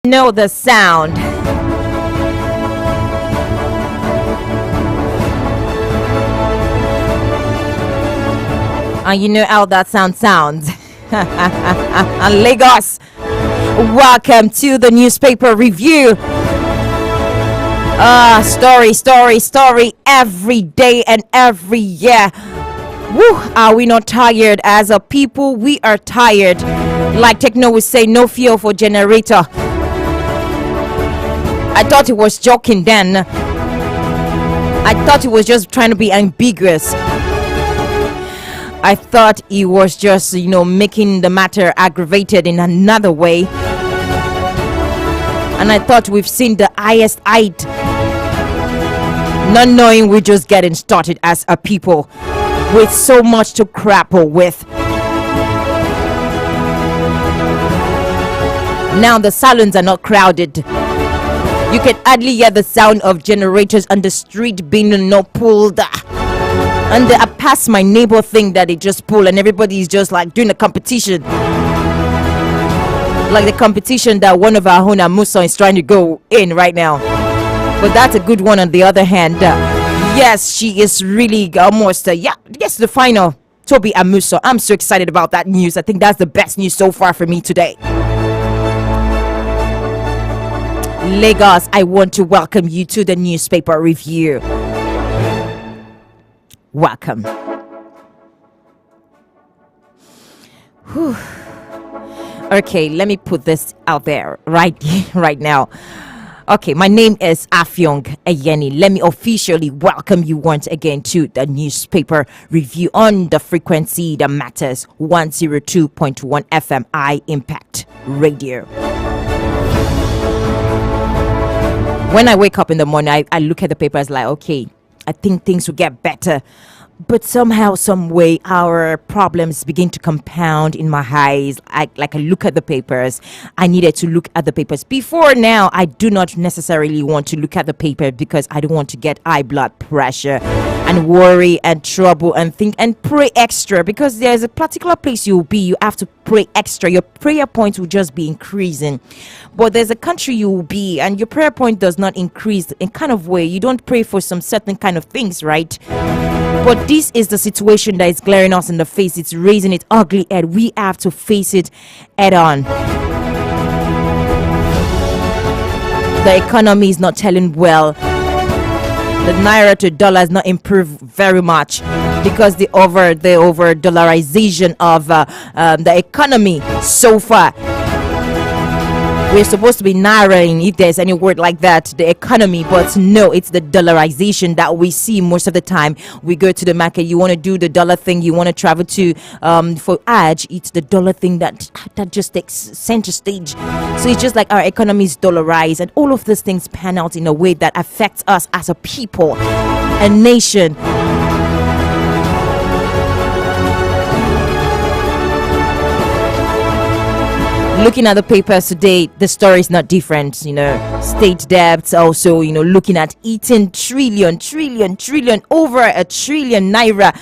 Know the sound. And you know how that sounds. Lagos. Welcome to the newspaper review. Story every day and every year. Woo, are we not tired as a people? We are tired. Like Techno would say, no fuel for generator. I thought he was joking then. I thought he was just trying to be ambiguous. I thought he was just, making the matter aggravated in another way. And I thought we've seen the highest height. Not knowing we're just getting started as a people with so much to grapple with. Now the salons are not crowded. You can hardly hear the sound of generators on the street being pulled. And I passed my neighbor thing that they just pull, and everybody is just like doing a competition. Like the competition that one of our own Amusa is trying to go in right now. But that's a good one on the other hand. Yes, she is really almost, the final. Toby Amusa. I'm so excited about that news. I think that's the best news so far for me today. Lagos, I want to welcome you to the newspaper review. Welcome. Whew. Okay, let me put this out there right now. Okay, my name is Afyong Ayeni. Let me officially welcome you once again to the newspaper review on the frequency that matters, 102.1 FM I Impact Radio. When I wake up in the morning, I look at the papers like, okay, I think things will get better. But somehow, some way, our problems begin to compound in my eyes. I look at the papers. I needed to look at the papers. Before now, I do not necessarily want to look at the paper because I don't want to get high blood pressure and worry and trouble and think and pray extra, because there's a particular place you'll be. You have to pray extra. Your prayer points will just be increasing. But there's a country you will be and your prayer point does not increase in kind of way. You don't pray for some certain kind of things, right? But this is the situation that is glaring us in the face. It's raising its ugly head. We have to face it head on. The economy is not telling well. The naira to dollar has not improved very much because the over dollarization of the economy so far. We're supposed to be narrowing, if there's any word like that, the economy, but no, it's the dollarization that we see most of the time. We go to the market, you want to do the dollar thing, you want to travel to for Hajj, it's the dollar thing that just takes center stage. So it's just like our economy is dollarized, and all of these things pan out in a way that affects us as a people, a nation. Looking at the papers today, the story is not different. State debts also, looking at 18 trillion, over a trillion naira.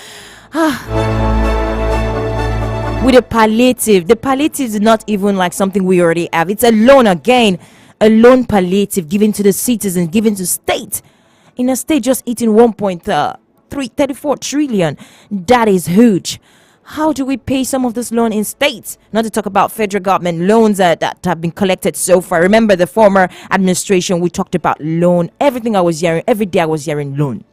With a palliative. The palliative is not even like something we already have. It's a loan again. A loan palliative given to the citizens, given to state. In a state just eating 1.34 trillion. That is huge. How do we pay some of this loan in states? Not to talk about federal government loans that have been collected so far. Remember the former administration, we talked about loan. Everything I was hearing, every day I was hearing loan.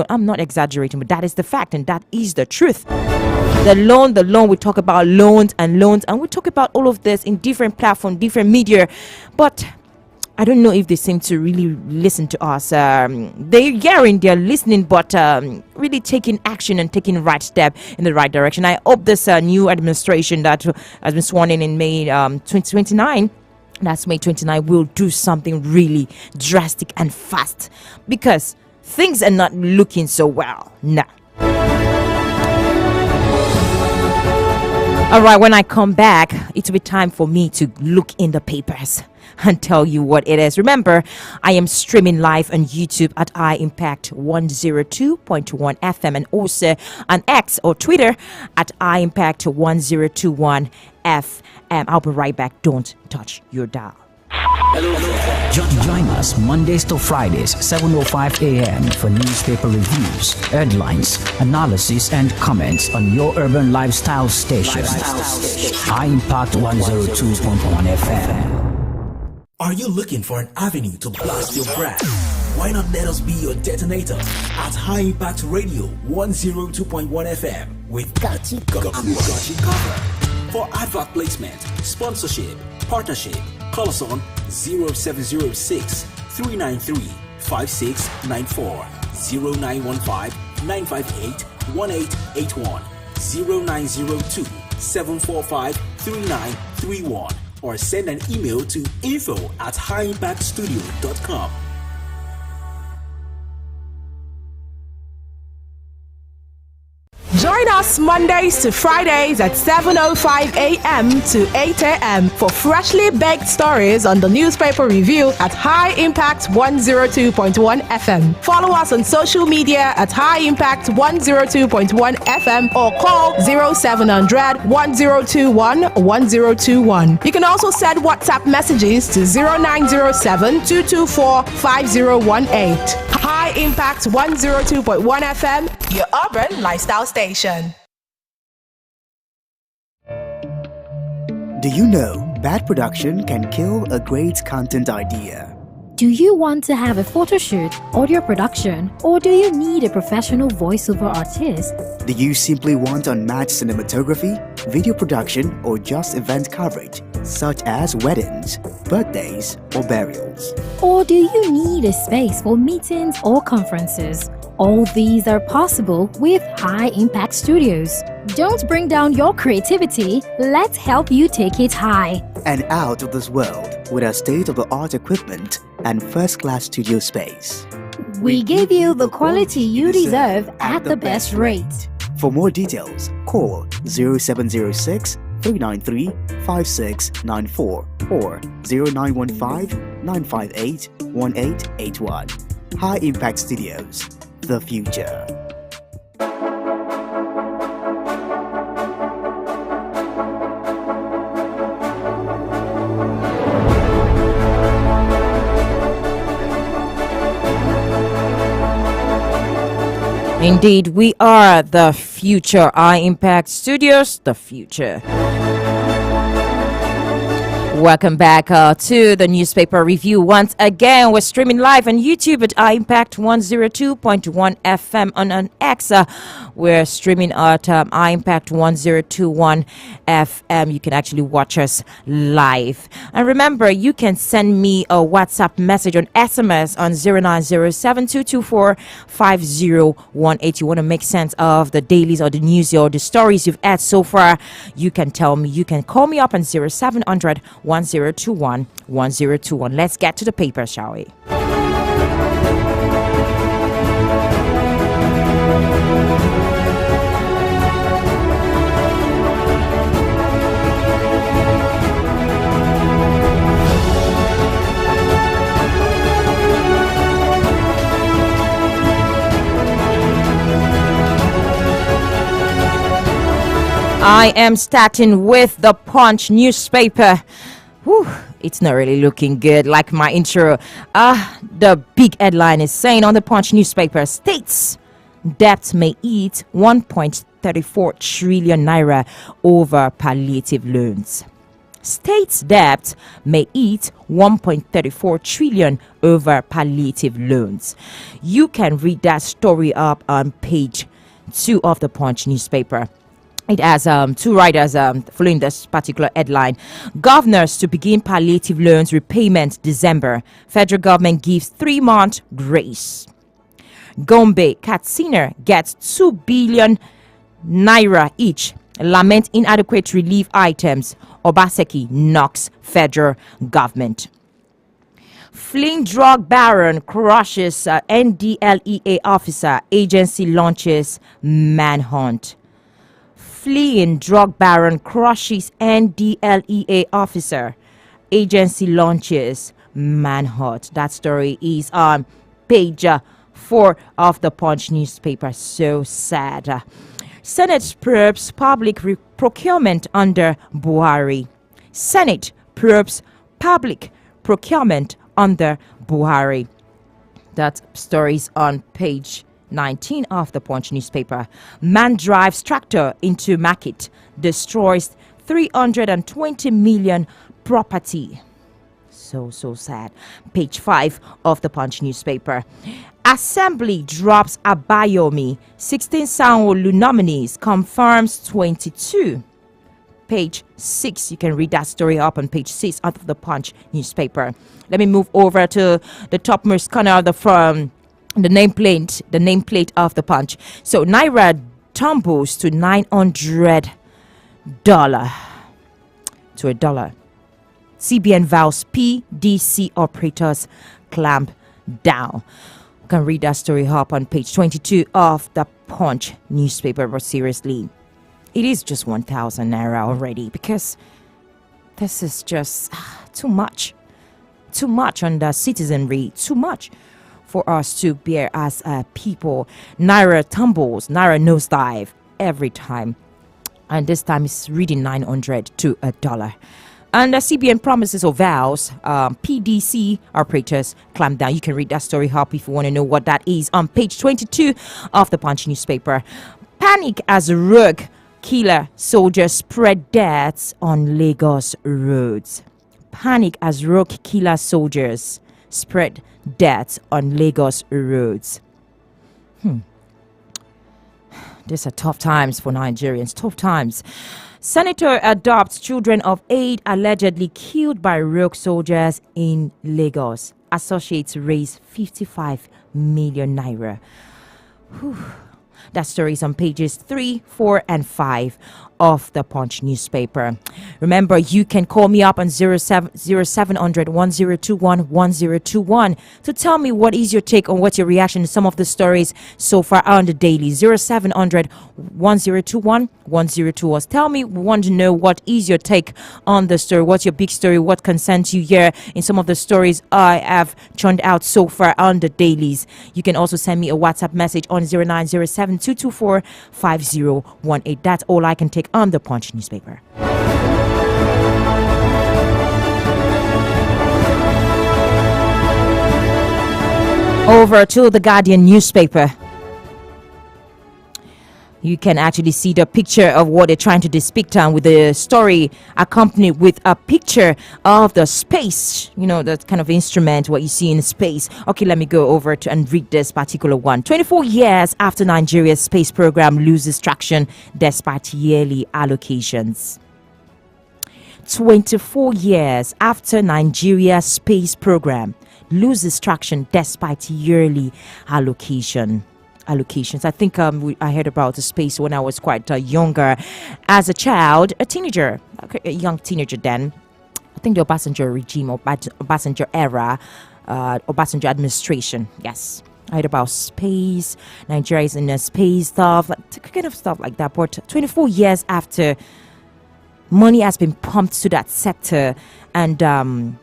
I'm not exaggerating, but that is the fact and that is the truth. The loan, we talk about loans, and we talk about all of this in different platforms, different media. But I don't know if they seem to really listen to us. They're listening, but really taking action and taking the right step in the right direction. I hope this new administration that has been sworn in May 2029, that's May 29, will do something really drastic and fast, because things are not looking so well now. All right, when I come back, it will be time for me to look in the papers and tell you what it is. Remember, I am streaming live on YouTube at iImpact 102.1 FM and also on X or Twitter at iImpact 1021 FM. I'll be right back. Don't touch your dial. Join us Mondays to Fridays, 7:05 a.m. for newspaper reviews, headlines, analysis, and comments on your urban lifestyle station. High Impact 102.1 FM. Are you looking for an avenue to blast your brand? Why not let us be your detonator at High Impact Radio 102.1 FM with Got You Covered. For advert placement, sponsorship, partnership, call us on 0706 393 5694, 0915 958 1881, 0902 745 3931, or send an email to info@highimpactstudio.com. Join us Mondays to Fridays at 7:05 a.m. to 8 a.m. for freshly baked stories on the newspaper review at High Impact 102.1 FM. Follow us on social media at High Impact 102.1 FM or call 0700 1021 1021. You can also send WhatsApp messages to 0907 224 5018. High Impact 102.1 FM, your urban lifestyle station. Do you know bad production can kill a great content idea? Do you want to have a photo shoot, audio production, or do you need a professional voiceover artist? Do you simply want unmatched cinematography, video production, or just event coverage, such as weddings, birthdays, or burials? Or do you need a space for meetings or conferences? All these are possible with High Impact Studios. Don't bring down your creativity, let's help you take it high. And out of this world with our state-of-the-art equipment and first-class studio space. We give you the quality you deserve at the best rate. For more details, call 0706 393 5694 or 0915 958 1881. High Impact Studios, the future. Indeed, we are the future. High Impact Studios, the future. Welcome back to the newspaper review. Once again, we're streaming live on YouTube at iMact 102.1 FM on an X. We're streaming at iMact 1021 FM. You can actually watch us live. And remember, you can send me a WhatsApp message on SMS on 0907-224-5018. You want to make sense of the dailies or the news or the stories you've had so far. You can tell me. You can call me up on 0700 1021 1021. Let's get to the paper, shall we? I am starting with the Punch newspaper. Whew, it's not really looking good like my intro. The big headline is saying on the Punch newspaper, states debt may eat 1.34 trillion naira over palliative loans. States debt may eat 1.34 trillion over palliative loans. You can read that story up on page 2 of the Punch newspaper. It has two writers following this particular headline. Governors to begin palliative loans repayment December. Federal government gives 3-month grace. Gombe, Katsina gets 2 billion naira each. Lament inadequate relief items. Obaseki knocks federal government. Fleeing drug baron crushes NDLEA officer. Agency launches manhunt. Fleeing drug baron crushes NDLEA officer. Agency launches manhunt. That story is on page 4 of the Punch newspaper. So sad. Senate probes public procurement under Buhari. Senate probes public procurement under Buhari. That story's on page 19 of the Punch newspaper. Man drives tractor into market, destroys 320 million property. So sad. Page 5 of the Punch newspaper. Assembly drops Abayomi. 16 Sanwo-Olu nominees, confirms 22. Page 6. You can read that story up on page 6 of the Punch newspaper. Let me move over to the topmost corner of the nameplate of the Punch. So Naira tumbles to $900 to a dollar. CBN vows PDC operators clamp down. You can read that story up on page 22 of the Punch newspaper. But seriously, it is just 1,000 naira already, because this is just too much on the citizenry, too much for us to bear as people. Naira tumbles, Naira nosedive every time, and this time it's reading 900 to a dollar. And the CBN promises or vows PDC operators clamp down. You can read that story up if you want to know what that is on page 22 of the Punch newspaper. Panic as rogue killer soldiers spread deaths on Lagos roads. Panic as rogue killer soldiers spread deaths on Lagos roads. These are tough times for Nigerians. Tough times. Senator adopts children of 8 allegedly killed by rogue soldiers in Lagos. Associates raise 55 million naira. That story is on pages 3, 4, and 5 of the Punch newspaper. Remember, you can call me up on 0700 1021 1021 to tell me what is your take on what's your reaction to some of the stories so far on the daily. 0700 1021 1021. Tell me, we want to know what is your take on the story. What's your big story? What concerns you here in some of the stories I have churned out so far on the dailies? You can also send me a WhatsApp message on 0907 224 5018. That's all I can take on the Punch newspaper. Over to the Guardian newspaper. You can actually see the picture of what they're trying to depict on, with the story accompanied with a picture of the space, that kind of instrument, what you see in space. Okay, let me go over to and read this particular one. 24 years after Nigeria's space program loses traction despite yearly allocations. 24 years after Nigeria's space program loses traction despite yearly allocations. I think I heard about the space when I was quite younger, as a child, a teenager, a young teenager then. I think the Obasanjo regime, or Obasanjo era, Obasanjo administration. Yes, I heard about space. Nigeria is in a space stuff, kind of stuff like that. But 24 years after, money has been pumped to that sector, and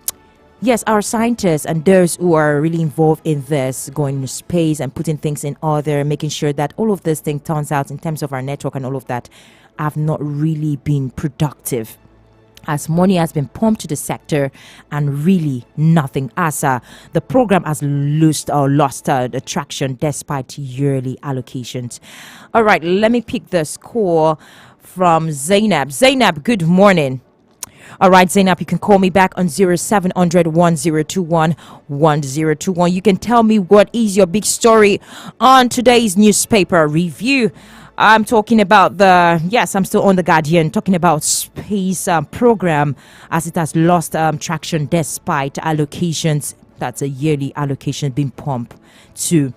yes, our scientists and those who are really involved in this, going into space and putting things in order, making sure that all of this thing turns out in terms of our network and all of that, have not really been productive, as money has been pumped to the sector and really nothing, as the program has lost the traction despite yearly allocations. All right, let me pick this call from Zainab. Zainab, good morning. All right, Zainab, you can call me back on 0700 1021 1021. You can tell me what is your big story on today's newspaper review. I'm talking about I'm still on the Guardian, talking about space program, as it has lost traction despite allocations. That's a yearly allocation being pumped to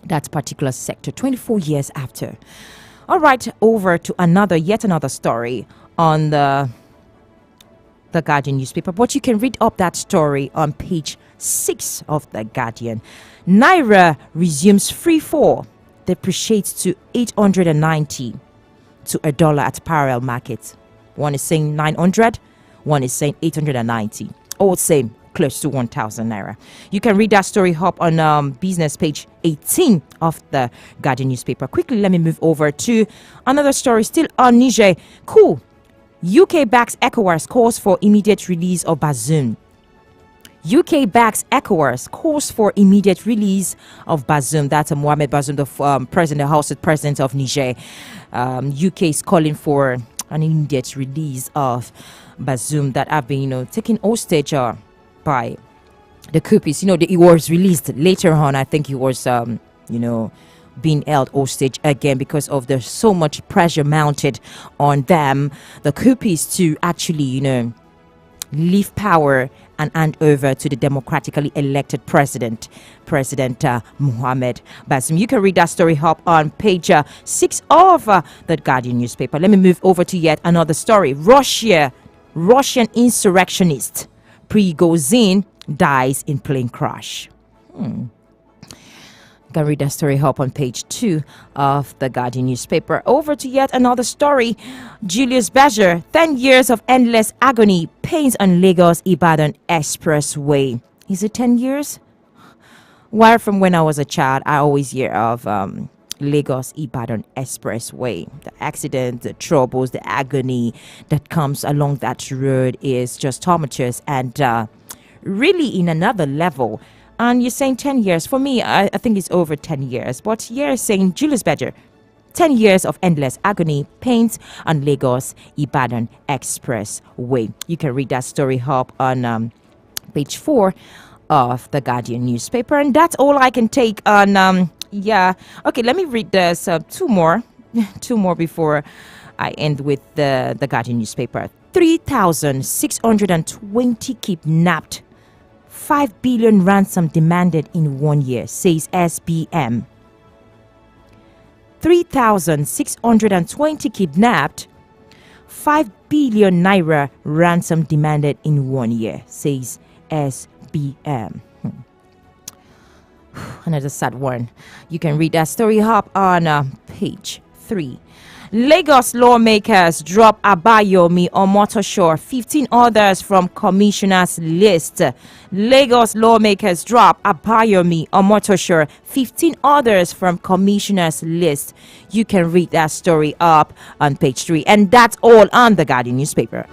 that particular sector 24 years after. All right, over to yet another story on the Guardian newspaper, but you can read up that story on page 6 of the Guardian. Naira resumes free fall, depreciates to 890 to a dollar at parallel market. One is saying 900, one is saying 890. All same, close to 1,000 naira. You can read that story up on business page 18 of the Guardian newspaper. Quickly, let me move over to another story still on Niger. Cool. UK backs ECOWAS, calls for immediate release of Bazoum. UK backs ECOWAS, calls for immediate release of Bazoum. That's Mohamed Bazoum, the president, the House of President of Niger. UK is calling for an immediate release of Bazoum that have been, taken hostage by the coupists. He was released later on. I think he was, being held hostage again because of there's so much pressure mounted on them, the coupists, to actually, leave power and hand over to the democratically elected President Mohamed Bazoum. You can read that story up on page 6 of the Guardian newspaper. Let me move over to yet another story. Russian insurrectionist Prigozhin dies in plane crash. You can read that story up on page 2 of the Guardian newspaper. Over to yet another story. Julius Berger, 10 years of endless agony, pains on Lagos-Ibadan Expressway. Is it 10 years? Well, from when I was a child, I always hear of Lagos-Ibadan Expressway. The accident, the troubles, the agony that comes along that road is just tumultuous and really in another level. And you're saying 10 years. For me, I think it's over 10 years. But you're saying Julius Berger, 10 years of endless agony, pains on Lagos-Ibadan Expressway. You can read that story up on page 4 of the Guardian newspaper. And that's all I can take on, Okay, let me read this, two more before I end with the Guardian newspaper. 3,620 kidnapped. 5 billion ransom demanded in 1 year, says SBM. 3,620 kidnapped. 5 billion naira ransom demanded in 1 year, says SBM. Another sad one. You can read that story up on page 3. Lagos lawmakers drop Abayomi on Motorshore, 15 others from commissioner's list. Lagos lawmakers drop Abayomi on Motorshore, 15 others from commissioner's list. You can read that story up on page 3. And that's all on the Guardian newspaper.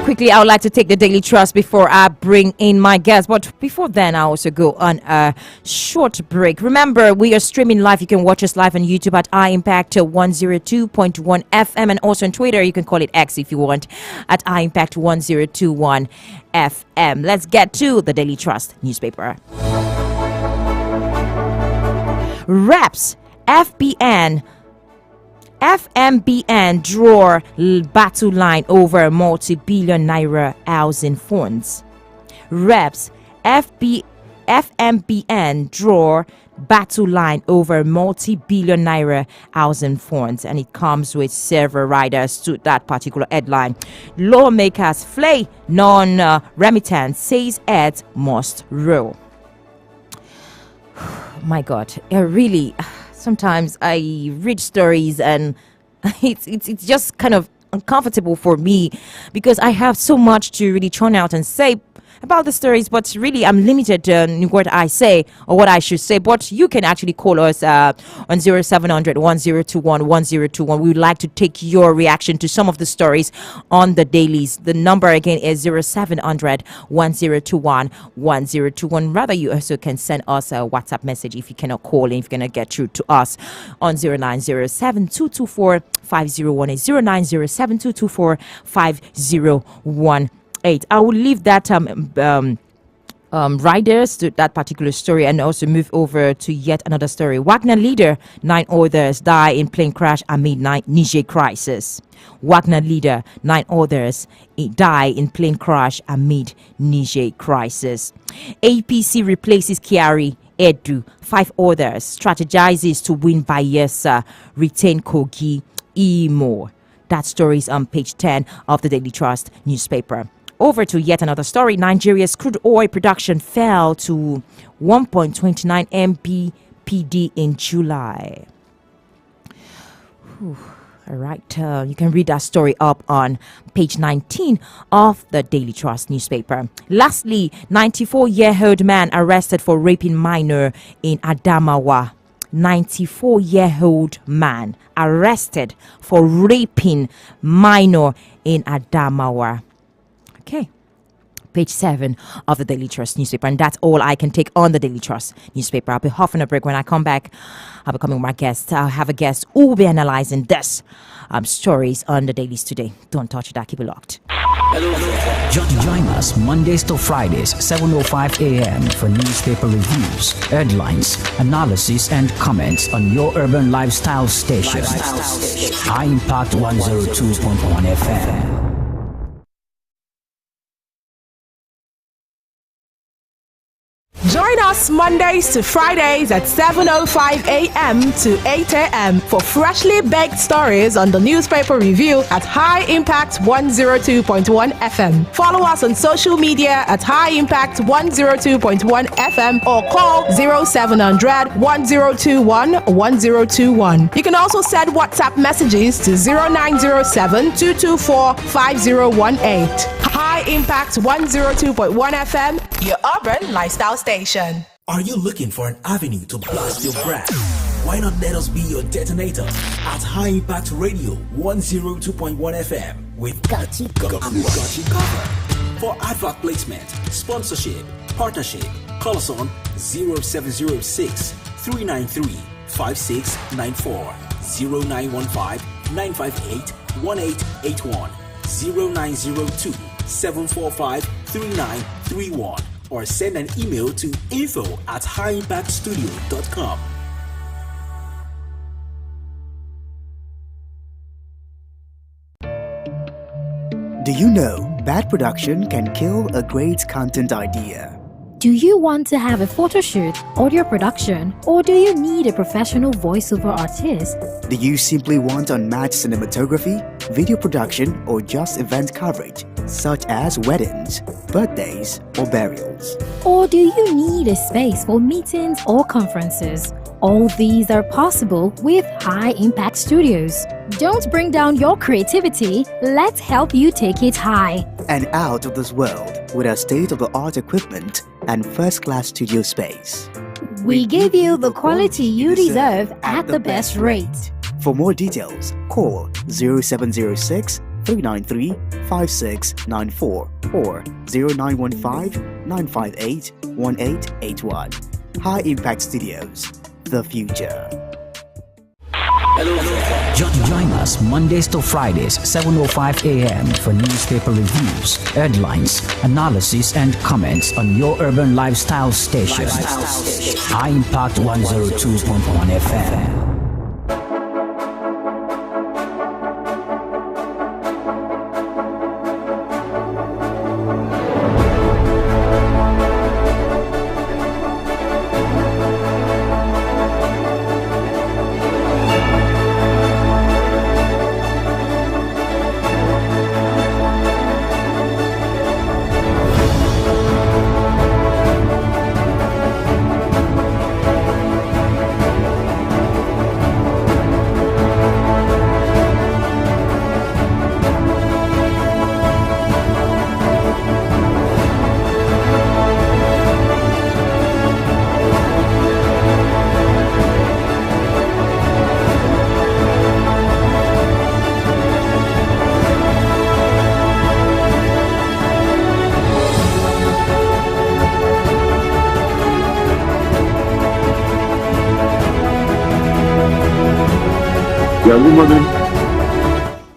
Quickly, I would like to take the Daily Trust before I bring in my guest. But before then, I also go on a short break. Remember, we are streaming live. You can watch us live on YouTube at iImpact 102.1 FM. And also on Twitter, you can call it X if you want, at iImpact 1021 FM. Let's get to the Daily Trust newspaper. Reps, FMBN draw battle line over multi-billion naira housing funds. Reps, FMBN draw battle line over multi-billion naira housing funds, and it comes with several riders to that particular headline. Lawmakers flay non-remittance, says Ed must roll. My God, really. Sometimes I read stories and it's just kind of uncomfortable for me because I have so much to really churn out and say about the stories, but really I'm limited in what I say or what I should say. But you can actually call us on 0700 1021 1021. We would like to take your reaction to some of the stories on the dailies. The number again is 0700 1021 1021. Rather, you also can send us a WhatsApp message if you cannot call in, if you're going to get through to us on 0907 224 5018, 0907 224 5018. I will leave that riders to that particular story and also move over to yet another story. Wagner leader, 9 others die in plane crash amid Niger crisis. Wagner leader, 9 others die in plane crash amid Niger crisis. APC replaces Kyari Edu, 5 others strategizes to win Bayelsa, retain Kogi, Imo. That story is on page 10 of the Daily Trust newspaper. Over to yet another story. Nigeria's crude oil production fell to 1.29 MMBPD in July. All right, you can read that story up on page 19 of the Daily Trust newspaper. Lastly, 94-year-old man arrested for raping minor in Adamawa. 94-year-old man arrested for raping minor in Adamawa. Okay. Page 7 of the Daily Trust newspaper. And that's all I can take on the Daily Trust newspaper. I'll be off on a break. When I come back, I'll be coming with my guest. I'll have a guest who will be analyzing this stories on the dailies today. Don't touch that. Keep it locked. Join us Mondays to Fridays, 7:05 a.m. for newspaper reviews, headlines, analysis, and comments on your urban lifestyle station. High Impact 102.1 FM. Join us Mondays to Fridays at 7:05 a.m. to 8 a.m. for freshly baked stories on the newspaper review at High Impact 102.1 FM. Follow us on social media at High Impact 102.1 FM or call 0700 1021 1021. You can also send WhatsApp messages to 0907 224 5018. High Impact 102.1 FM, your urban lifestyle station. Are you looking for an avenue to blast your brand? Why not let us be your detonator at High Impact Radio 102.1 FM with Gachi Cover. For advert placement, sponsorship, partnership, call us on 0706 393 5694 0915 958 1881 0902 745 3931 or send an email to info@highimpactstudio.com. Do you know bad production can kill a great content idea? Do you want to have a photo shoot, audio production, or do you need a professional voiceover artist? Do you simply want unmatched cinematography, video production, or just event coverage, such as weddings, birthdays, or burials? Or do you need a space for meetings or conferences? All these are possible with High Impact Studios. Don't bring down your creativity, let's help you take it high. And out of this world with our state-of-the-art equipment and first-class studio space. We give you the quality you deserve at the best rate. For more details, call 0706 393 5694 or 0915 958 1881. High Impact Studios, the future. Join us Mondays to Fridays, 7:05 a.m. for newspaper reviews, headlines, analysis, and comments on your urban lifestyle station. High Impact 102.1 FM.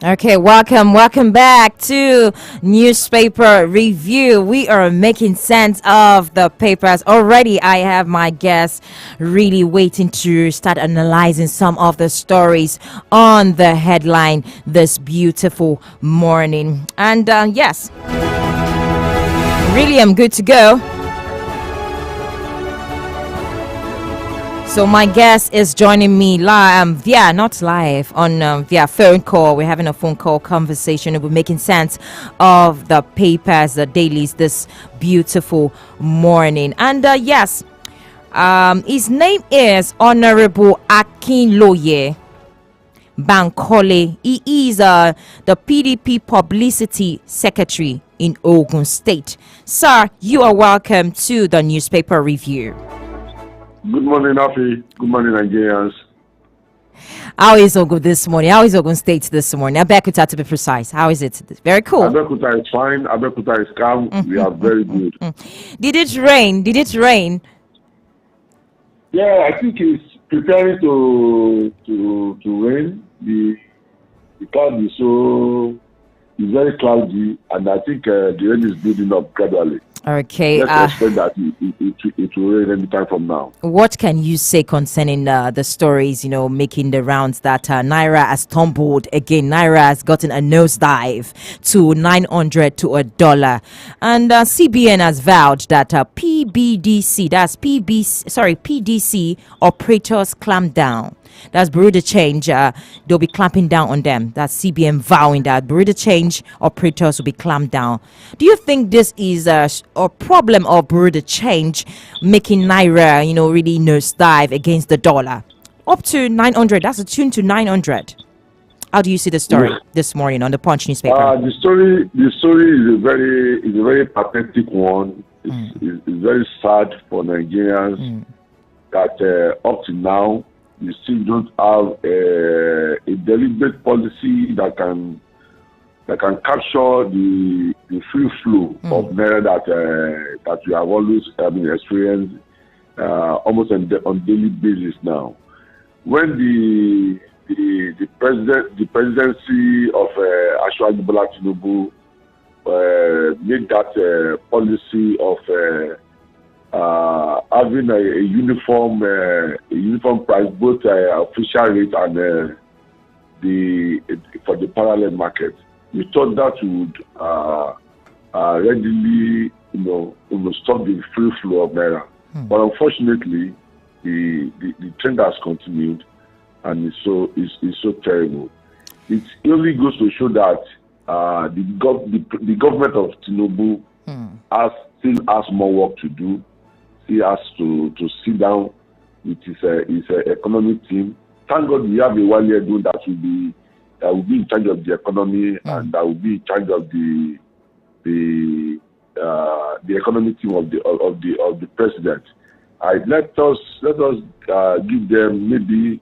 Okay, welcome back to Newspaper Review. We are making sense of the papers. Already I have my guests really waiting to start analyzing some of the stories on the headline this beautiful morning. And yes, really I'm good to go. So my guest is joining me live, not live, on via phone call. We're having a phone call conversation. We're making sense of the papers, the dailies, this beautiful morning. And yes, his name is Honorable Akinloye Bankole. He is the PDP Publicity Secretary in Ogun State. Sir, you are welcome to the Newspaper Review. Good morning, Afi. Good morning, Nigerians. How is Ogun this morning? How is Ogun State this morning? Abeokuta, to be precise. How is it? Very cool. Abeokuta is fine. Abeokuta is calm. We are very good. Did it rain? Did it rain? Yeah, I think it's preparing to rain. The cloud is very cloudy, and I think the rain is building up gradually. Okay. Let's expect that it will rain anytime from now. What can you say concerning the stories, making the rounds that Naira has tumbled again? Naira has gotten a nosedive to 900 to $1. And CBN has vowed that PDC operators clamp down. That's Bureau de Change. They'll be clamping down on them. That's CBN vowing that Bureau de Change operators will be clamped down. Do you think this is a problem of Bureau de Change making Naira, really nosedive against the dollar? Up to 900. That's a tune to 900. How do you see the story this morning on the Punch newspaper? The story is a very pathetic one. It's very sad for Nigerians that up to now we still don't have a deliberate policy that can capture the free flow of naira that we have always experienced almost on daily basis now. When the presidency of Asiwaju Bola Tinubu made that policy of having a uniform price, both official rate and for the parallel market. We thought that would readily, stop the free flow of naira. But unfortunately, the trend has continued, and it's so terrible. It only goes to show that the government of Tinubu still has more work to do. He has to sit down with his economic team. Thank God we have a one-year doing that will be in charge of the economy and that will be in charge of the economic team of the president. Let us give them maybe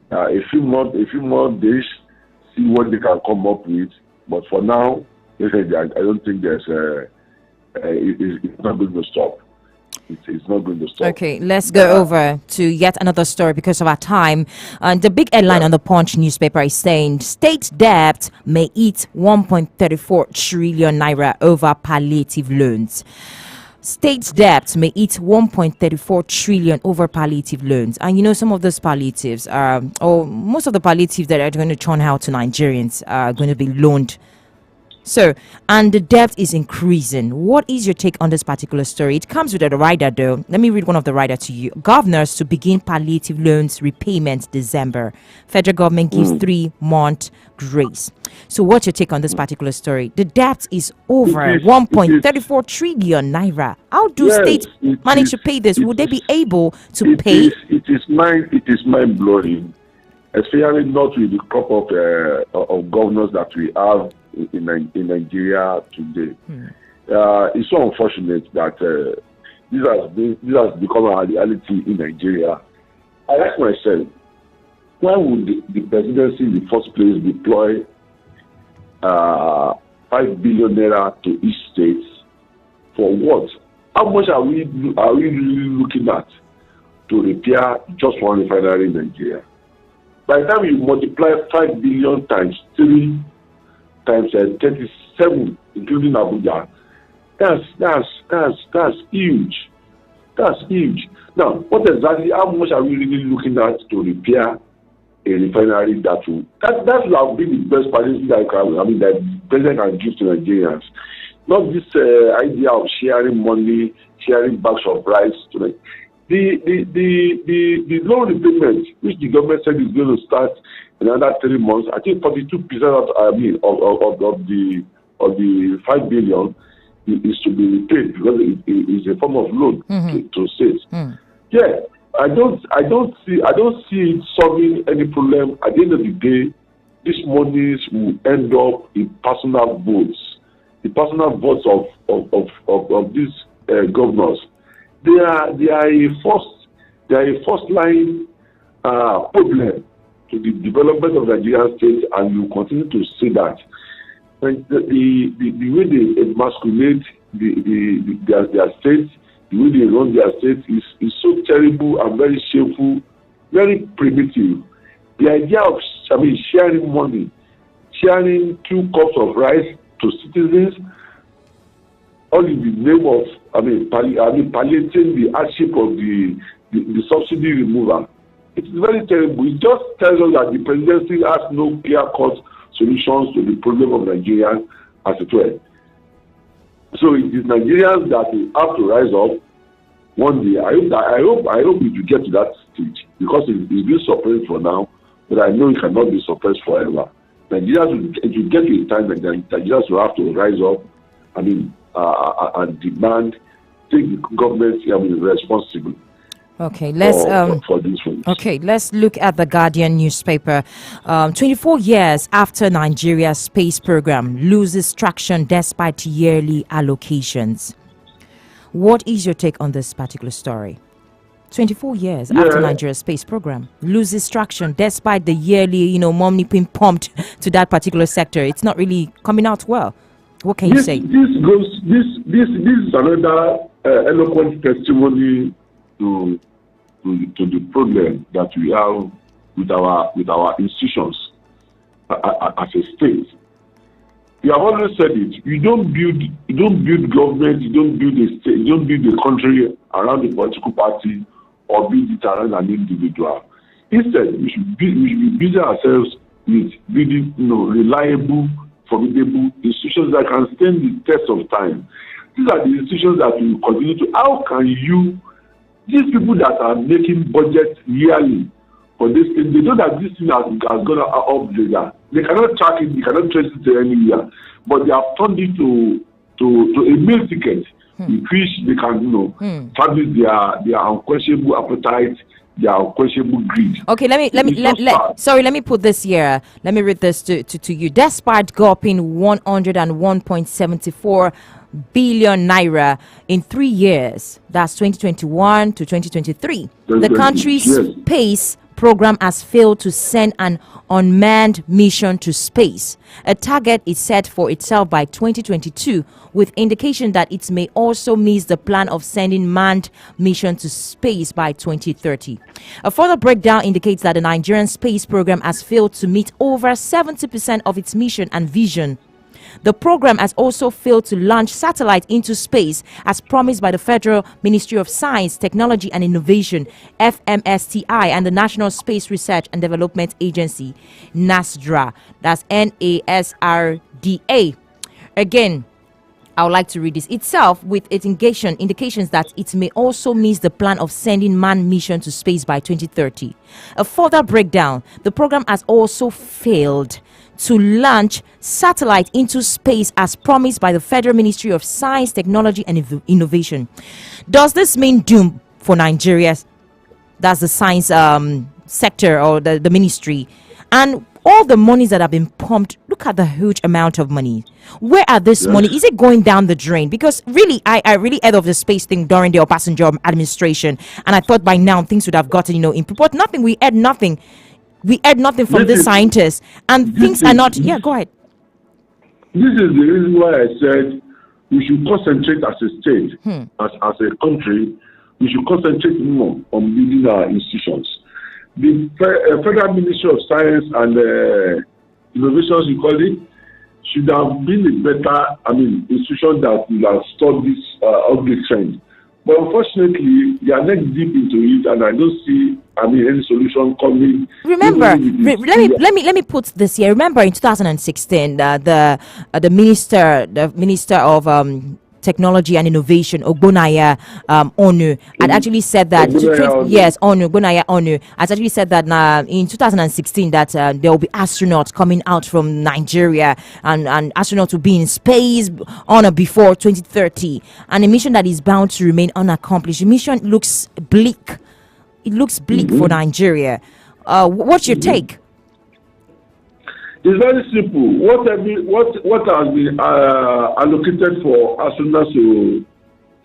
a few more days, see what they can come up with. But for now, I don't think it's not going to stop. It's not going to stop. Okay, let's go over to yet another story because of our time. And the big headline on the Punch newspaper is saying state debt may eat 1.34 trillion naira over palliative loans. State debt may eat 1.34 trillion over palliative loans. And some of those palliatives or most of the palliatives that are going to turn out to Nigerians are going to be loaned. So, and the debt is increasing. What is your take on this particular story? It comes with a rider, though. Let me read one of the rider to you. Governors to begin palliative loans repayment December. Federal government gives 3-month grace. So, what's your take on this particular story? The debt is over 1.34 trillion naira. How do states manage to pay this? Would they be able to pay? It is mind blowing, especially not with the crop of governors that we have in Nigeria today. It's so unfortunate that this has become a reality in Nigeria. I ask myself, why would the presidency in the first place deploy 5 billion naira to each state for what? How much are we really looking at to repair just one refinery in Nigeria? By the time you multiply 5 billion times 3 times 37, including Abuja, that's huge. That's huge. Now, how much are we really looking at to repair a refinery that will have been the best policy that the president can give to Nigerians. Not this idea of sharing money, sharing bags of rice to them. The loan repayment, which the government said is going to start in another 3 months, I think 42% of the 5 billion is to be repaid because it is a form of loan to states. Yeah, I don't see it solving any problem. At the end of the day, these monies will end up in personal votes. The personal votes of these governors. They are a force They are a first-line problem to the development of Nigerian state, and you continue to say that. And the way they emasculate their state, the way they run their state is so terrible and very shameful, very primitive. The idea of sharing money, sharing 2 cups of rice to citizens, all in the name of palliating the hardship of the subsidy removal. It's very terrible. It just tells us that the presidency has no clear-cut solutions to the problem of Nigeria as it were. So it is Nigerians that will have to rise up one day. I hope we will get to that stage, because it's been suppressed for now, but I know it cannot be suppressed forever. Nigerians will get to a time that Nigerians will have to rise up, and demand, take the government responsible. Okay, let's for this one. Okay, let's look at the Guardian newspaper. 24 years after Nigeria's space program loses traction despite yearly allocations. What is your take on this particular story? 24 years after Nigeria's space program loses traction despite the yearly, money being pumped to that particular sector. It's not really coming out well. What can you say? This is another eloquent testimony to the problem that we have with our institutions as a state. We have always said it. You don't build government, you don't build a state, you don't build a country around a political party or build it around an individual. Instead, we should be building ourselves with building reliable, formidable institutions that can stand the test of time. These are the institutions that will continue to. How can you? These people that are making budgets yearly for this thing, they know that this thing has gone up there. They cannot track it, they cannot trace it any year, but they have turned it to a meal ticket, in which they can, establish their unquestionable appetite, their unquestionable greed. Okay, let me put this here. Let me read this to you. Despite gulping 101.74 billion naira in 3 years, that's 2021 to 2023, the country's space program has failed to send an unmanned mission to space. A target is set for itself by 2022, with indication that it may also miss the plan of sending manned mission to space by 2030. A further breakdown indicates that the Nigerian space program has failed to meet over 70% of its mission and vision. The program has also failed to launch satellite into space as promised by the Federal Ministry of Science, Technology and Innovation, FMSTI, and the National Space Research and Development Agency, NASDRA. That's NASRDA. Again, I would like to read this itself with its indications that it may also miss the plan of sending manned mission to space by 2030. A further breakdown, the program has also failed to launch satellite into space as promised by the Federal Ministry of Science, Technology and Innovation. Does this mean doom for Nigeria? That's the science sector or the ministry. And all the monies that have been pumped, look at the huge amount of money. Where are this money? Is it going down the drain? Because really, I really heard of the space thing during the Obasanjo administration. And I thought by now things would have gotten, in purport. Nothing. We had nothing. We heard nothing from the scientists, and things are not. Yeah, go ahead. This is the reason why I said we should concentrate as a state, as a country. We should concentrate more on building our institutions. The Federal Ministry of Science and Innovations, you call it, should have been a better, institution that will have stopped this ugly trend. But unfortunately, they are not deep into it, and I don't see any solution coming. Remember, let me put this here. Remember, in 2016, the minister of Technology and Innovation, Ogbonaya Onu, had actually said that. Ogbonaya Onu has actually said that in 2016 that there will be astronauts coming out from Nigeria, and astronauts will be in space on or before 2030. And a mission that is bound to remain unaccomplished. The mission looks bleak. It looks bleak for Nigeria. What's your take? It's very simple. What has been allocated for astronauts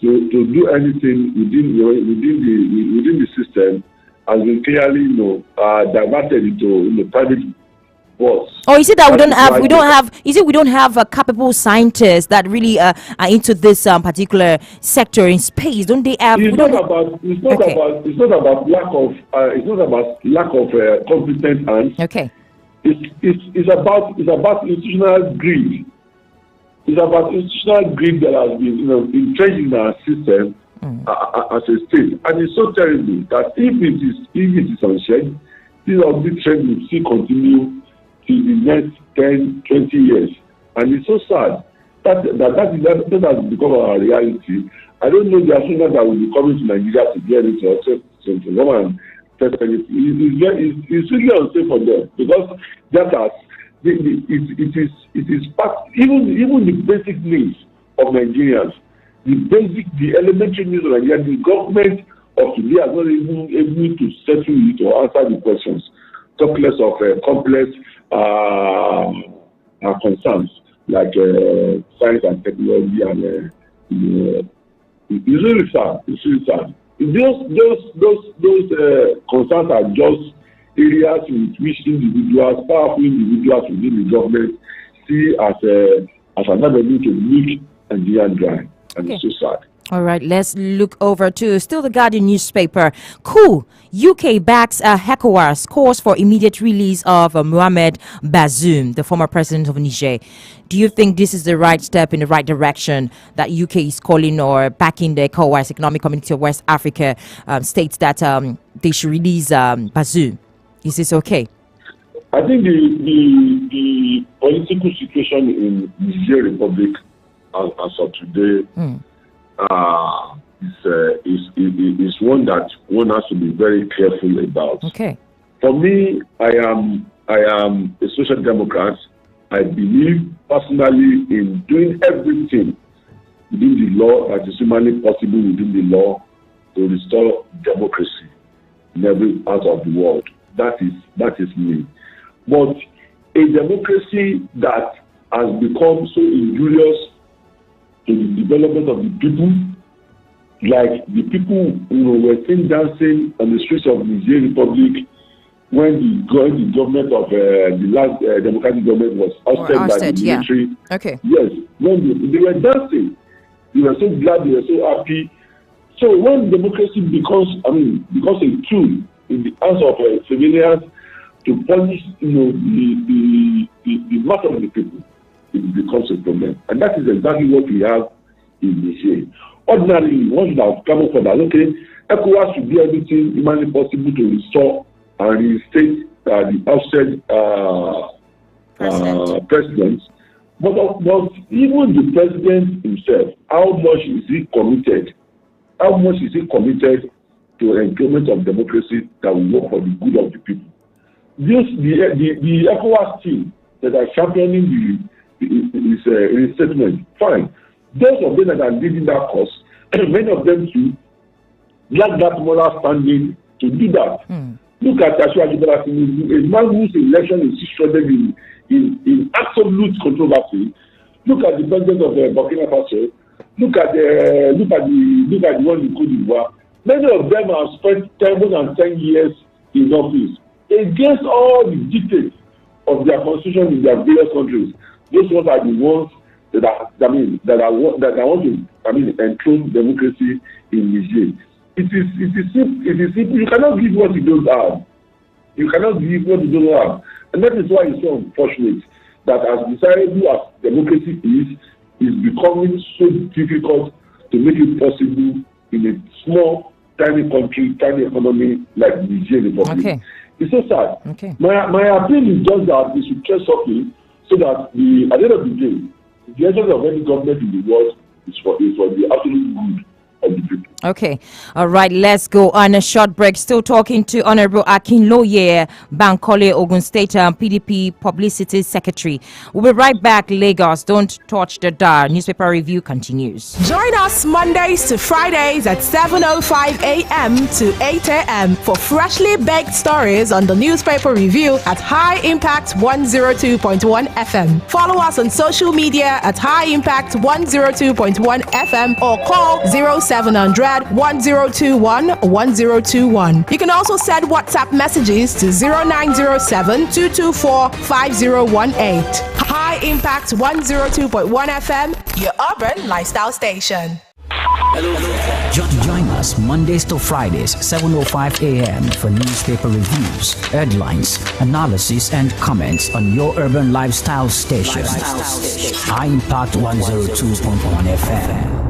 to do anything within the system has been clearly diverted into private boards. Or is it that we don't have capable scientists that really are into this particular sector in space? Don't they have? It's not about lack of competent hands. Okay. It's about institutional greed. It's about institutional greed that has been entrenched in our system as a state, and it's so terrible that if it is unchecked, this ugly trend will still continue till the next 10, 20 years, and it's so sad that has become our reality. I don't know the Africans that will be coming to Nigeria to get it or to come and test anything. It's really unsafe for them because it is part, even the basic needs of Nigerians, the elementary needs of Nigeria, the government of today are not even able to settle it or answer the questions, talk less of complex concerns like science and technology, and it's really sad. It's really sad. Those concerns are just areas with which powerful individuals within the government see as an avenue to make Nigeria dry, and it's so sad. All right, let's look over to still the Guardian newspaper. Cool. UK backs ECOWAS calls for immediate release of Mohamed Bazoum, the former president of Niger. Do you think this is the right step in the right direction that UK is calling or backing the ECOWAS Economic Community of West Africa states that they should release Bazoum? Is this okay? I think the political situation in Niger Republic as of today is one that one has to be very careful about. Okay. For me, I am a social democrat. I believe personally in doing everything within the law that is humanly possible within the law to restore democracy in every part of the world. That is me. But a democracy that has become so injurious to the development of the people, like the people who were seen dancing on the streets of Niger Republic when the government of the last democratic government was ousted by the military. Yeah. Okay. Yes, when they were dancing, they were so glad, they were so happy. So when democracy becomes a tool in the hands of civilians to punish, the mass of the people, it becomes a problem, and that is exactly what we have in Niger. Ordinarily, one should have come up with that. Okay, ECOWAS should do everything humanly possible to restore and reinstate the ousted president. But even the president himself, how much is he committed? How much is he committed to the improvement of democracy that will work for the good of the people? The ECOWAS team that are championing his reinstatement, fine. Those of them that are leading that cause, many of them too, lack that moral standing to do that. Look at Ashwaji Bola Tinubu, a man whose election is shrouded in absolute controversy. Look at the president of Burkina Faso. Look at the one in Cote d'Ivoire. Many of them have spent 10 years in office against all the dictates of their constitution in their various countries. Those ones are the ones that want to enthrone democracy in Niger. It is simple. You cannot give what you don't have. You cannot give what you don't have, and that is why it's so unfortunate that as desirable as democracy is becoming so difficult to make it possible in a small, tiny country, tiny economy like Niger Republic. Okay. It's so sad. Okay. My appeal is just that we should try something so that at the end of the day, the essence of any government in the world is for the absolute good of the people. Okay. All right. Let's go on a short break. Still talking to Honorable Akinloye Bankole, Ogun State PDP Publicity Secretary. We'll be right back. Lagos, don't touch the dial. Newspaper review continues. Join us Mondays to Fridays at 7:05 a.m. to 8 a.m. for freshly baked stories on the newspaper review at High Impact 102.1 FM. Follow us on social media at High Impact 102.1 FM or call 0700 1021 1021. You can also send WhatsApp messages to 0907 224 5018. High Impact 102.1 FM, your urban lifestyle station. Join us Mondays to Fridays, 7:05 a.m. for newspaper reviews, headlines, analysis, and comments on your urban lifestyle station. High Impact 102.1 FM.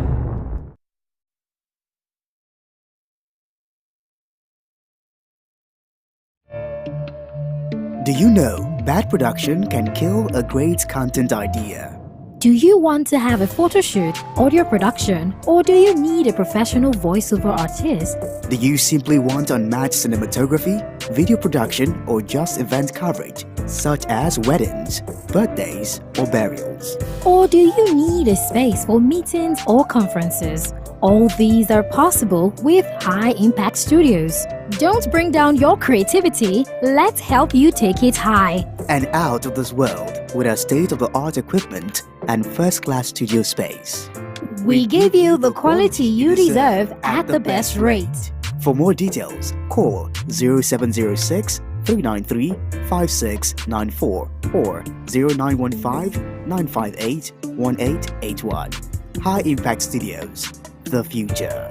Do you know bad production can kill a great content idea? Do you want to have a photo shoot, audio production, or do you need a professional voiceover artist? Do you simply want unmatched cinematography, video production, or just event coverage, such as weddings, birthdays, or burials? Or do you need a space for meetings or conferences? All these are possible with High Impact Studios. Don't bring down your creativity, let's help you take it high. And out of this world with our state-of-the-art equipment and first-class studio space. We give you the quality you deserve at the best rate. For more details, call 0706 393 5694 or 0915 958 1881. High Impact Studios, the future.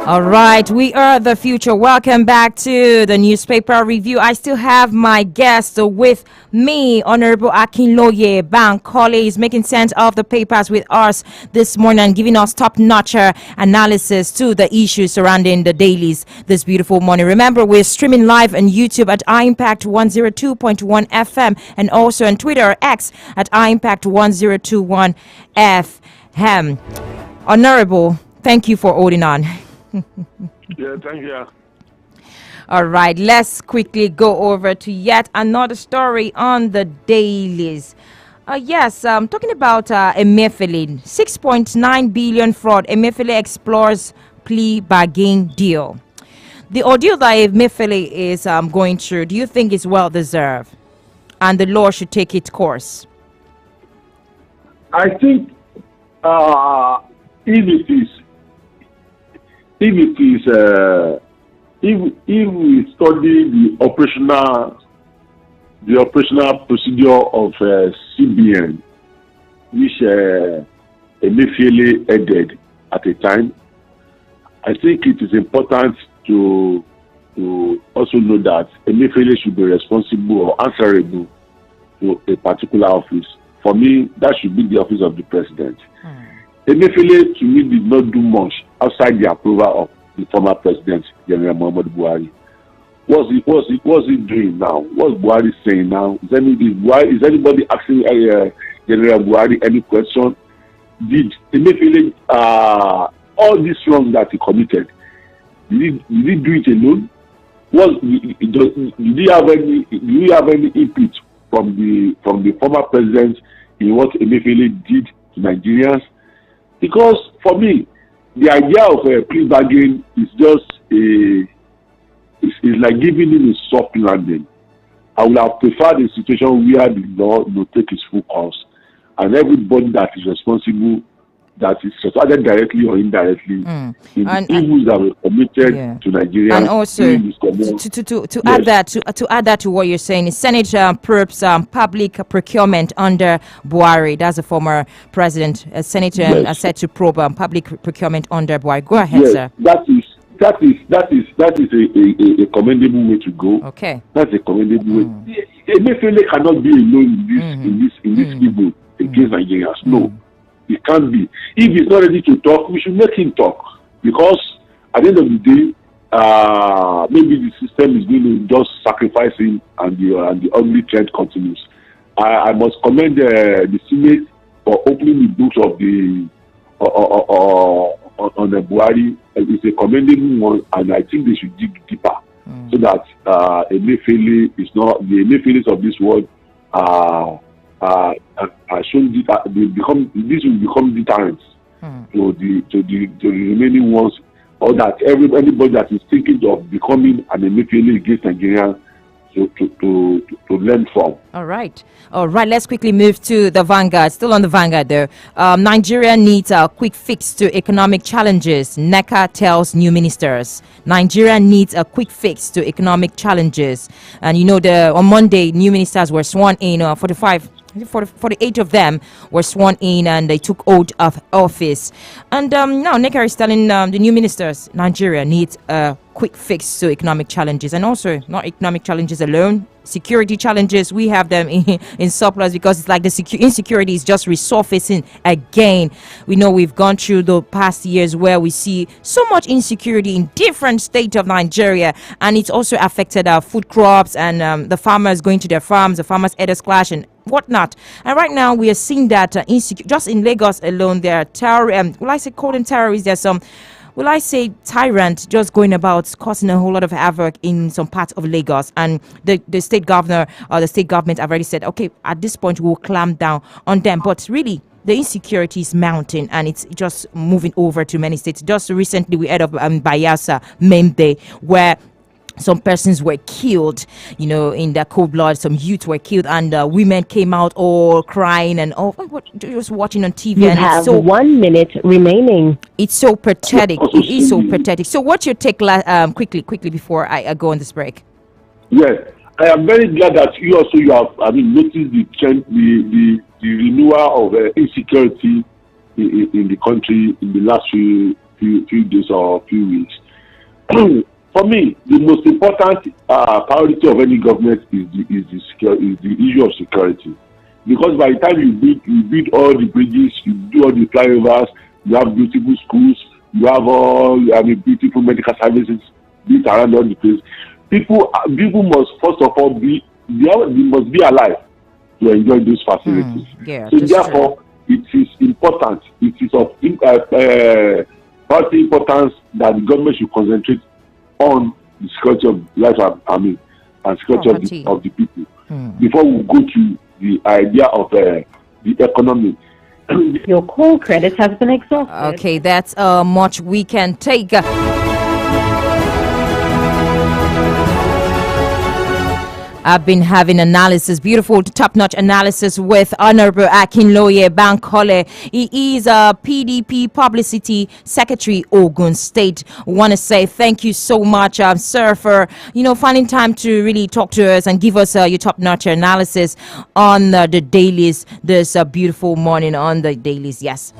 All right, we are the future. Welcome back to the newspaper review. I still have my guest with me, Honorable Akinloye Bankole. He's making sense of the papers with us this morning and giving us top-notch analysis to the issues surrounding the dailies this beautiful morning. Remember, we're streaming live on YouTube at impact 102.1 FM and also on Twitter X at impact 1021 FM. Honorable, thank you for holding on. Yeah, thank you. All right, let's quickly go over to yet another story on the dailies. Yes, talking about Emefiele, 6.9 billion fraud. Emefiele explores plea bargain deal. The ordeal that Emefiele is going through, do you think is well deserved, and the law should take its course? I think if we study the operational procedure of CBN, which Emefiele headed at a time, I think it is important to also know that Emefiele should be responsible or answerable to a particular office. For me, that should be the office of the president. Emefiele, to me, did not do much outside the approval of the former president, General Muhammadu Buhari. What's he doing now? What's Buhari saying now? Is anybody asking General Buhari any question? Did Emefiele all this wrong that he committed? Did he do it alone? Did he have any input from the former president in what Emefiele did to Nigerians? Because for me, the idea of a plea bargain is just is like giving him a soft landing. I would have preferred a situation where the law will take its full course, and everybody that is responsible, that is either directly or indirectly, in evils that were committed to Nigeria. And also, to add that to what you're saying, is Senate probes public procurement under Buhari. That's the former president. Senator said to probe public procurement under Buhari. Go ahead, sir. That is a commendable way to go. Okay, that's a commendable way. Emefiele cannot be alone in this evil against Nigerians. No. It can't be. If he's not ready to talk, we should make him talk. Because at the end of the day, maybe the system is going to just sacrifice him, and the ugly trend continues. I must commend the Senate for opening the books on the Buhari is a commendable one, and I think they should dig deeper so that Emefiele is not the Emefieles of this world are shown this will become deterrents to the remaining ones, or that anybody that is thinking of becoming an Emefiele against Nigerians to learn from. All right. Let's quickly move to the Vanguard. Still on the Vanguard, though. Nigeria needs a quick fix to economic challenges. NECA tells new ministers. Nigeria needs a quick fix to economic challenges. And on Monday, new ministers were sworn in. 48 of them were sworn in, and they took oath of office. And now NECA is telling the new ministers Nigeria needs a quick fix to economic challenges, and also not economic challenges alone, security challenges. We have them in surplus, because it's like the insecurity is just resurfacing again. We know we've gone through the past years where we see so much insecurity in different states of Nigeria, and it's also affected our food crops and the farmers going to their farms, the farmers' headers clash and whatnot. And right now we are seeing that just in Lagos alone, there are terrorists. There's some, tyrant just going about causing a whole lot of havoc in some parts of Lagos. And the state governor or the state government have already said, okay, at this point we'll clamp down on them. But really, the insecurity is mounting, and it's just moving over to many states. Just recently we heard of Bayelsa, Membe, where some persons were killed, in the cold blood. Some youth were killed, and women came out all crying and just watching on TV. You and have it's so, 1 minute remaining. It's so pathetic. It is so pathetic. So, what's your take, quickly before I go on this break? Yes, I am very glad that you have noticed the trend, the renewal of insecurity in the country in the last few days or few weeks. For me, the most important priority of any government is the issue of security. Because by the time you build all the bridges, you do all the flyovers, you have beautiful schools, you have all beautiful medical services built around all the place. People must first of all they must be alive to enjoy those facilities. So therefore, it is important. It is of priority importance that the government should concentrate on the security of life and security of the people before we go to the idea of the economy. Your call credit has been exhausted. Okay, that's much we can take. I've been having beautiful top-notch analysis with Honorable Akinloye Bankole. He is a PDP Publicity Secretary, Ogun State. I want to say thank you so much, sir, for finding time to really talk to us and give us your top-notch analysis on the dailies this beautiful morning on the dailies. Yes.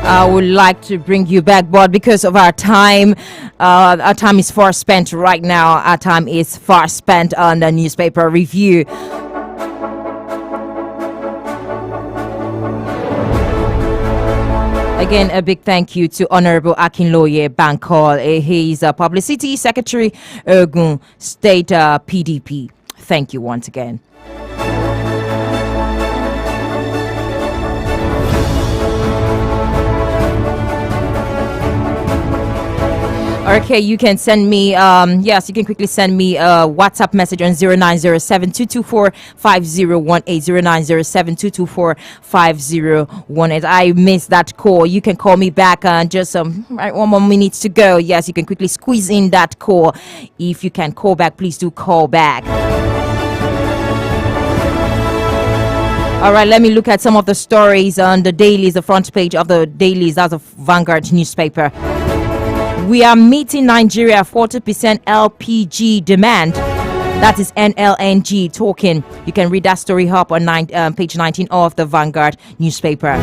I would like to bring you back, but because of our time is far spent right now. Our time is far spent on the newspaper review. Again, a big thank you to Honorable Akinloye Bankole. He's a Publicity Secretary, Ogun State PDP. Thank you once again. Okay, you can send me, you can quickly send me a WhatsApp message on 0907-224-5018, 0907-224-5018. I missed that call. You can call me back just 1 more minute to go. Yes, you can quickly squeeze in that call. If you can call back, please do call back. All right, let me look at some of the stories on the dailies, the front page of the dailies. That's a Vanguard newspaper. We are meeting Nigeria 40% LPG demand. That is NLNG talking. You can read that story up on page 19 of the Vanguard newspaper.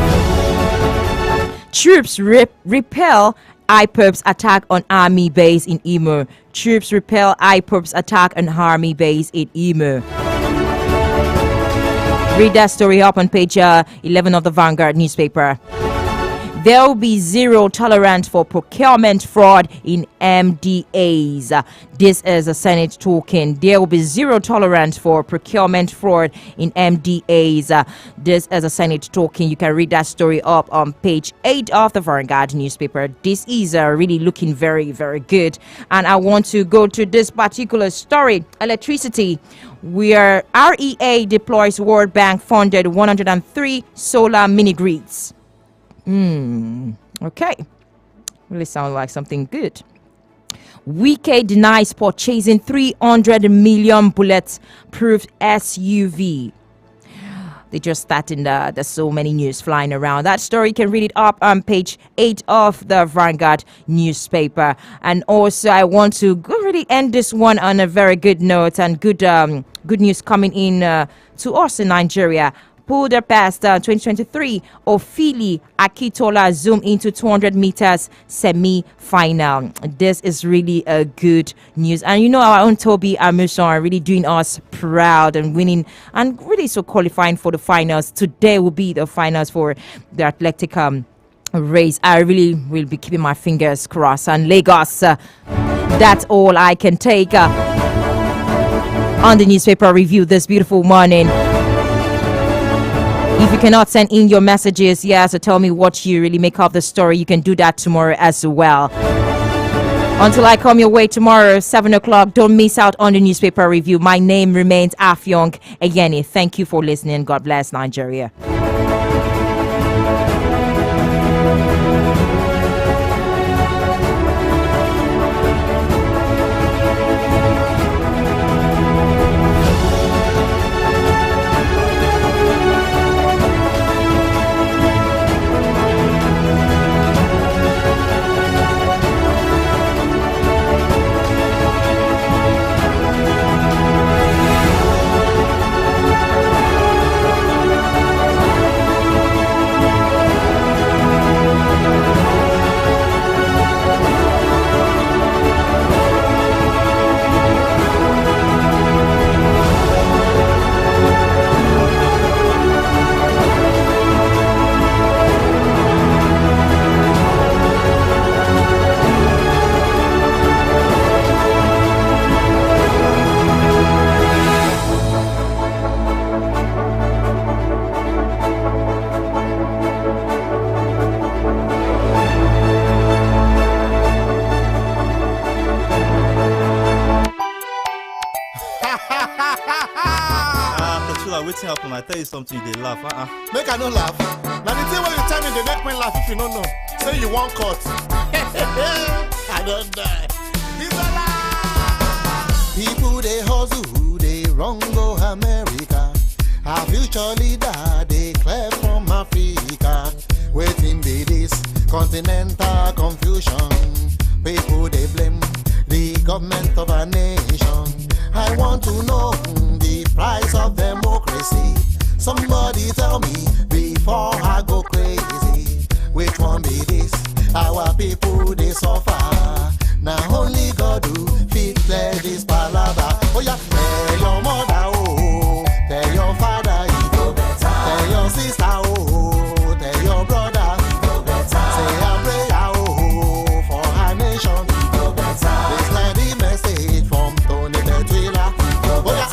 Troops repel IPOB's attack on army base in Imo. Troops repel IPOB's attack on army base in Imo. Read that story up on page 11 of the Vanguard newspaper. There will be zero tolerance for procurement fraud in MDAs. This is a Senate talking. There will be zero tolerance for procurement fraud in MDAs. This is a Senate talking. You can read that story up on page 8 of the Vanguard newspaper. This is really looking very, very good. And I want to go to this particular story. Electricity, where REA deploys World Bank funded 103 solar mini grids. Okay. Really sounds like something good. Wike denies purchasing 300 million bullet-proof SUV. They just starting there's so many news flying around. That story, you can read it up on page 8 of the Vanguard newspaper. And also, I want to really end this one on a very good note and good news coming in to us in Nigeria. Pulled past 2023, Ofili Akitola zoom into 200 meters semi-final. This is really a good news. And you know, our own Toby Amuson are really doing us proud and winning and really so qualifying for the finals. Today will be the finals for the athletic race. I really will be keeping my fingers crossed. And Lagos, that's all I can take on the newspaper review this beautiful morning. If you cannot send in your messages, so tell me what you really make of the story, you can do that tomorrow as well. Until I come your way tomorrow, 7 o'clock, don't miss out on the newspaper review. My name remains Afyong Eyeni. Thank you for listening. God bless Nigeria. Wetin happen? I tell you something, they laugh. Make I no laugh. Now the thing when you tell me the neck when laugh if you don't know. Say you want cut. I don't die. This a lie. People they hustle, they wrong go America. Our future leader, they clear from Africa. Waiting be this continental confusion. People they blame the government of our nation. I want to know the price of democracy. Somebody tell me before I go crazy. Which one be this? Our people they suffer. Now only God who fit clear this palava. Oh yeah, tell your mother, oh, tell your father, he go better. Tell your sister, oh, tell your brother, he go better. Say a prayer, oh, for our nation, he go better. This like the message from Tony Betwila. Oh yeah.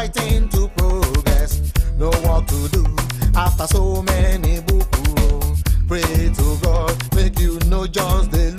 fighting to progress. No work to do after so many books. Pray to God, make you know just the